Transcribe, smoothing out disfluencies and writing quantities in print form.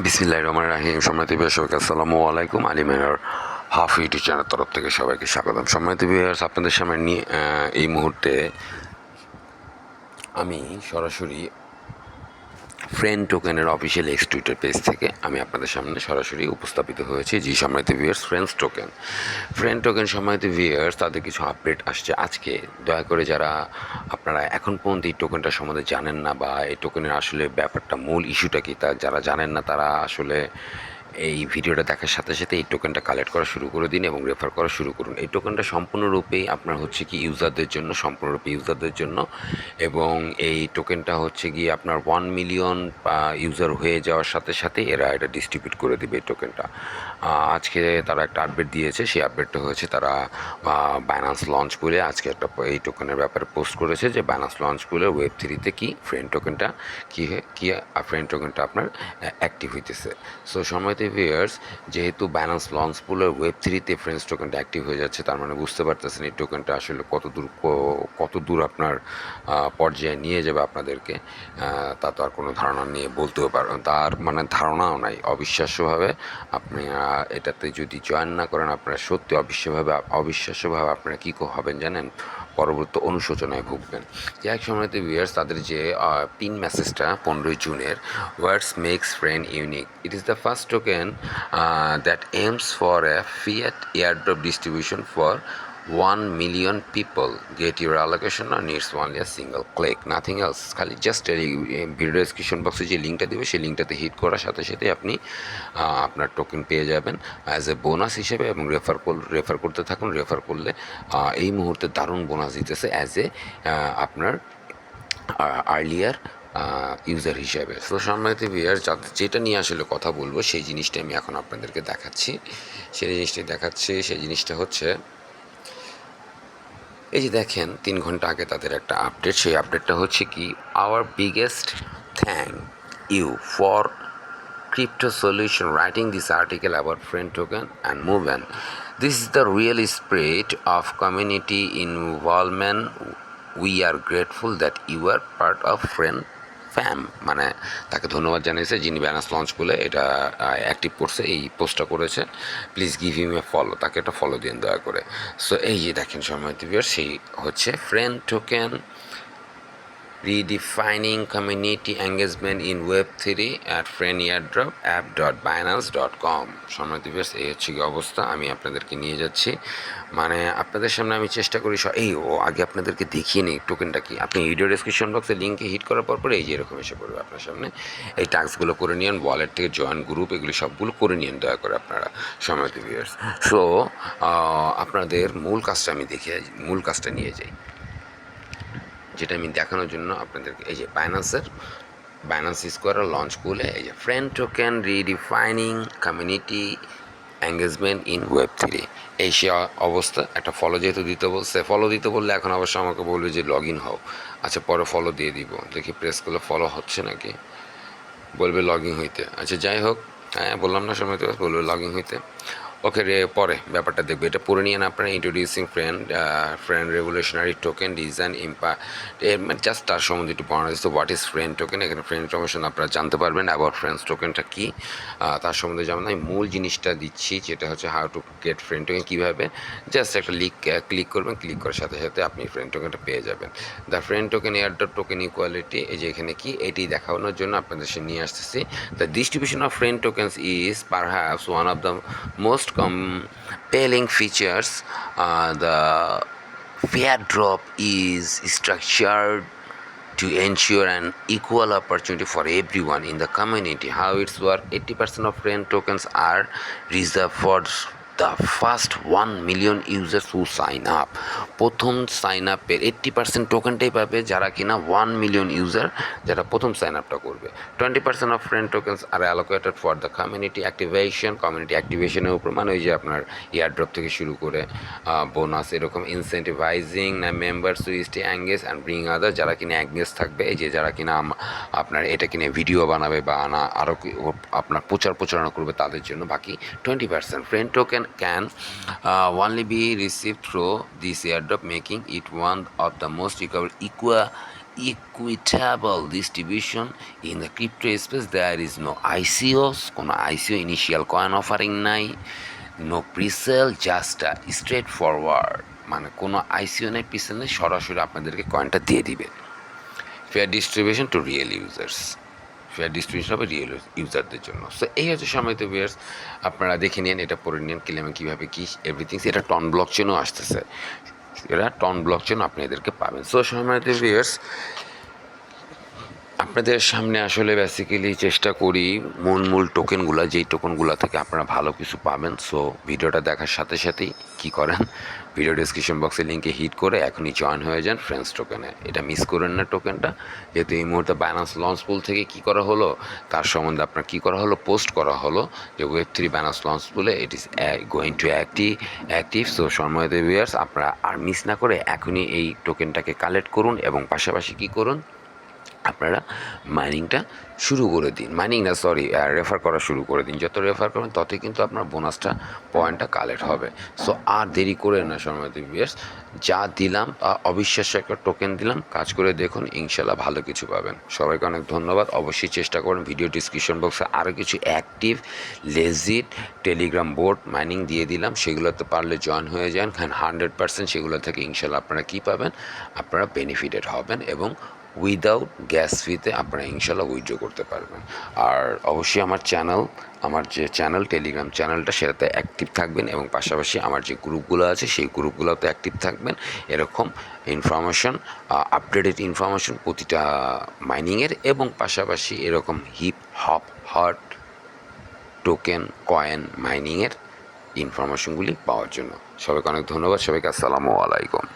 বিসমিল্লাহির রহমানির রহিম। সম্মানিত দর্শক, আসসালামু আলাইকুম। আলী মেহর হাফ ইউটিউব চ্যানেল তরফ থেকে সবাইকে স্বাগতম। সম্মানিত ভিউয়ার্স, আপনাদের সামনে নিয়ে এই মুহূর্তে আমি সরাসরি ফ্রেন্ড টোকেনের অফিসিয়াল এক্স টুইটার পেজ থেকে আমি আপনাদের সামনে সরাসরি উপস্থাপিত হয়েছি। জি সম্মানিত ভিউয়ার্স, ফ্রেন্ড টোকেন সম্মানিত ভিউয়ার্স, তাদের কিছু আপডেট আসছে আজকে। দয়া করে যারা আপনারা এখন পর্যন্ত এই টোকেনটা সম্বন্ধে জানেন না বা এই টোকেনের আসলে ব্যাপারটা মূল ইস্যুটা কি তা যারা জানেন না, তারা আসলে এই ভিডিওটা দেখার সাথে সাথে এই টোকেনটা কালেক্ট করা শুরু করে দিন এবং রেফার করা শুরু করুন। এই টোকেনটা সম্পূর্ণরূপেই আপনার হচ্ছে কি ইউজারদের জন্য, সম্পূর্ণরূপে ইউজারদের জন্য। এবং এই টোকেনটা হচ্ছে গিয়ে আপনার 1 মিলিয়ন ইউজার হয়ে যাওয়ার সাথে সাথে এরা এটা ডিস্ট্রিবিউট করে দেবে এই টোকেনটা। আজকে তারা একটা আপডেট দিয়েছে, সেই আপডেটটা হয়েছে তারা বাইন্যান্স লঞ্চ করে আজকে একটা এই টোকেনের ব্যাপারে পোস্ট করেছে যে বাইন্যান্স লঞ্চ করে ওয়েব3-তে কি ফ্রেন্ড টোকেনটা ফ্রেন্ড টোকেনটা আপনার অ্যাক্টিভ হইতেছে। সো সময়তে ভিউয়ার্স, যেহেতু বাইন্যান্স লঞ্চ পুলের ওয়েব3-তে ফ্রেন্ডস টোকেনটা অ্যাক্টিভ হয়ে যাচ্ছে, তার মানে বুঝতে পারতেছেন এই টোকেনটা আসলে কত দূর আপনার পর্যায়ে নিয়ে যাবে আপনাদেরকে। তা তো আর কোনো ধারণা নিয়ে বলতেও পারেন, তার মানে ধারণাও নাই। অবিশ্বাস্যভাবে আপনি এটাতে যদি জয়েন না করেন, আপনারা সত্যি অবিশ্বাস্যভাবে আপনারা কী হবেন জানেন, পরবর্তী অনুশোচনায় ভুগবেন। যে এক সময়তে ভিউয়ার্স, তাদের যে পিন মেসেজটা 15 জুনের, words makes friend unique, it is the first token that aims for a fiat airdrop distribution for 1 million people. Get your allocation or needs only a single click, nothing else. খালি just video description বক্সে যে লিঙ্কটা দেবে সেই লিঙ্কটাতে hit করার সাথে সাথে আপনি আপনার টোকেন পেয়ে যাবেন অ্যাজ এ বোনাস হিসেবে। এবং রেফার করতে থাকুন। রেফার করলে এই মুহূর্তে দারুণ বোনাস দিতেছে অ্যাজ এ আপনার আর্লিয়ার ইউজার হিসেবে। সো সম্মানিত ভিউয়ার, যেটা নিয়ে আসলে কথা বলবো সেই জিনিসটা আমি এখন আপনাদেরকে দেখাচ্ছি। সেই জিনিসটা হচ্ছে এই যে দেখেন, 3 ঘন্টা আগে তাদের একটা আপডেট। সেই আপডেটটা হচ্ছে কি, our biggest thank you for crypto solution writing this article about friend token and movement. This is the real spirit of community involvement. We are grateful that you are part of friend ফ্যাম। মানে তাকে ধন্যবাদ জানিয়েছে যিনি banners launch করে এটা active করছে, এই পোস্টটা করেছে। Please give him a follow, তাকে একটা ফলো দিন দয়া করে। সো এই যে দেখেন সম্মানিত ভিউয়ার, সেই হচ্ছে friend token redefining community engagement in Web3 at friendairdrap.binance.com। সম্মানিত ভিউয়ার্স, এই হচ্ছে কি অবস্থা। আমি আপনাদেরকে নিয়ে যাচ্ছি, মানে আপনাদের সামনে আমি চেষ্টা করি আগে আপনাদেরকে দেখিয়ে নিই টোকেনটা কি। আপনি ভিডিও ডেসক্রিপশন বক্সে লিঙ্কে হিট করার পর এই যে এরকম এসে পড়বে আপনার সামনে। এই টাস্কগুলো করে নিন, ওয়ালেট থেকে জয়েন গ্রুপ, এগুলি সবগুলো করে নিন দয়া করে আপনারা সম্মানিত ভিউয়ার্স। সো আপনাদের মূল কাজটা নিয়ে যাই, যেটা আমি দেখানোর জন্য আপনাদেরকে। এই যে বাইন্যান্স স্কোয়ার লঞ্চ করলে এই যে friend token redefining community engagement in ওয়েব3, এই সে অবস্থা। একটা ফলো যেহেতু দিতে বলছে, ফলো দিতে বললে এখন অবশ্য আমাকে বলবে যে লগ ইন হও। আচ্ছা, পরে ফলো দিয়ে দিব, দেখি প্রেস করলে ফলো হচ্ছে নাকি, বলবে লগ ইন হইতে। আচ্ছা যাই হোক, হ্যাঁ বললাম না সময় তো, বলবে লগ ইন হইতে। ওকে পরে ব্যাপারটা দেখবে, এটা পড়ে নিয়ে আপনারা introducing friend revolutionary token design just তার সম্বন্ধে একটু বর্ণনা দিচ্ছে। হোয়াট ইজ ফ্রেন্ড টোকেন, এখানে ফ্রেন্ড ইনফরমেশন আপনারা জানতে পারবেন। অ্যাবাউট ফ্রেন্ডস টোকেনটা কী তার সম্বন্ধে যেমন আমি মূল জিনিসটা দিচ্ছি, যেটা হচ্ছে how to get friend token, কীভাবে জাস্ট একটা ক্লিক করবেন, ক্লিক করার সাথে সাথে আপনি ফ্রেন্ড টোকেনটা পেয়ে যাবেন। The friend token airdrop token equality, এই যে এখানে কি এটি দেখানোর জন্য আপনাদের সে নিয়ে আসতেছি। The distribution of friend tokens is perhaps one of the most compelling features. The fair drop is structured to ensure an equal opportunity for everyone in the community. How it's work, 80% of friend tokens are reserved for the first 1 million users who sign up. প্রথম sign আপের 80% টোকেনটাই পাবে যারা কিনা 1 million user, যারা প্রথম sign আপটা করবে। 20% of friend tokens are allocated for the community অ্যাক্টিভেশনের উপর, মানে ওই যে আপনার এয়ারড্রপ থেকে শুরু করে বোনাস, এরকম incentivising members to stay engage and bring other, যারা কিনা অ্যাঙ্গেজ থাকবে, এই যে যারা কিনা আপনার এটা কিনে ভিডিও বানাবে বা আরও আপনার প্রচারণা করবে তাদের জন্য। বাকি 20% friend token can only be received through this airdrop, making it one of the most equal equitable distribution in the crypto space. There is no ICOs, কোনো ICO ইনিশিয়াল কয়েন অফারিং নাই, no presale, just straight forward, মানে কোনো আইসিও নেই, পিছনে সরাসরি আপনাদেরকে কয়েনটা দিয়ে দিবে। Fair distribution two real users, fair distribution হবে রিয়েল ইউজারদের জন্য। সো এই হচ্ছে সময়ত ভিউয়ার্স, আপনারা দেখে নিন, এটা পড়ে নিন ক্লেমে কীভাবে কী এভরিথিংস। এটা টন ব্লক চেনও আসতেছে, এরা টন ব্লক চেন আপনি এদেরকে পাবেন। সো সময়ত ভিউয়ার্স, আপনাদের সামনে আসলে বেসিক্যালি চেষ্টা করি মূল টোকেনগুলো, যেই টোকেনগুলো থেকে আপনারা ভালো কিছু পাবেন। সো ভিডিওটা দেখার সাথে সাথেই কী করেন, ভিডিও ডিসক্রিপশন বক্সে লিঙ্কে হিট করে এখনই জয়েন হয়ে যান ফ্রেন্ডস টোকেনে। এটা মিস করেন না টোকেনটা, যেহেতু এই মুহূর্তে বাইন্যান্স লঞ্চ পুল থেকে কী করা হলো, তার সম্বন্ধে আপনার কী করা হলো, পোস্ট করা হলো যে Web3 বাইন্যান্স লঞ্চ পুলে it is going to active. So সময়তে ভিউয়ার্স, আপনারা আর মিস না করে এখনই এই টোকেনটাকে কালেক্ট করুন এবং পাশাপাশি কী করুন, আপনারা মাইনিংটা শুরু করে দিন, রেফার করা শুরু করে দিন। যত রেফার করবেন ততই কিন্তু আপনার বোনাসটা পয়েন্টটা কালেক্ট হবে। সো আর দেরি করে না সময়তে ভিউয়ার্স, যা দিলাম অবিশ্বাস্য একটা টোকেন দিলাম, কাজ করে দেখুন, ইনশাল্লাহ ভালো কিছু পাবেন। সবাইকে অনেক ধন্যবাদ। অবশ্যই চেষ্টা করুন ভিডিও ডিসক্রিপশন বক্সে আরও কিছু active legit Telegram board mining দিয়ে দিলাম, সেগুলোতে পারলে জয়েন হয়ে যান। 100% সেগুলো থেকে ইনশাল্লাহ আপনারা কী পাবেন, আপনারা বেনিফিটেড হবেন এবং উইদাউট গ্যাস ফিতে আপনারা ইনশাল্লাহ উইথড্র করতে পারবেন। আর অবশ্যই আমার যে চ্যানেল টেলিগ্রাম চ্যানেলটা, সেটাতে অ্যাক্টিভ থাকবেন এবং পাশাপাশি আমার যে গ্রুপগুলো আছে সেই গ্রুপগুলোতে অ্যাক্টিভ থাকবেন। এরকম ইনফরমেশন, আপডেটেড ইনফরমেশন প্রতিটা মাইনিংয়ের, এবং পাশাপাশি এরকম hip hop hot token coin মাইনিংয়ের ইনফরমেশনগুলি পাওয়ার জন্য। সবাইকে অনেক ধন্যবাদ। সবাইকে আসসালামু আলাইকুম।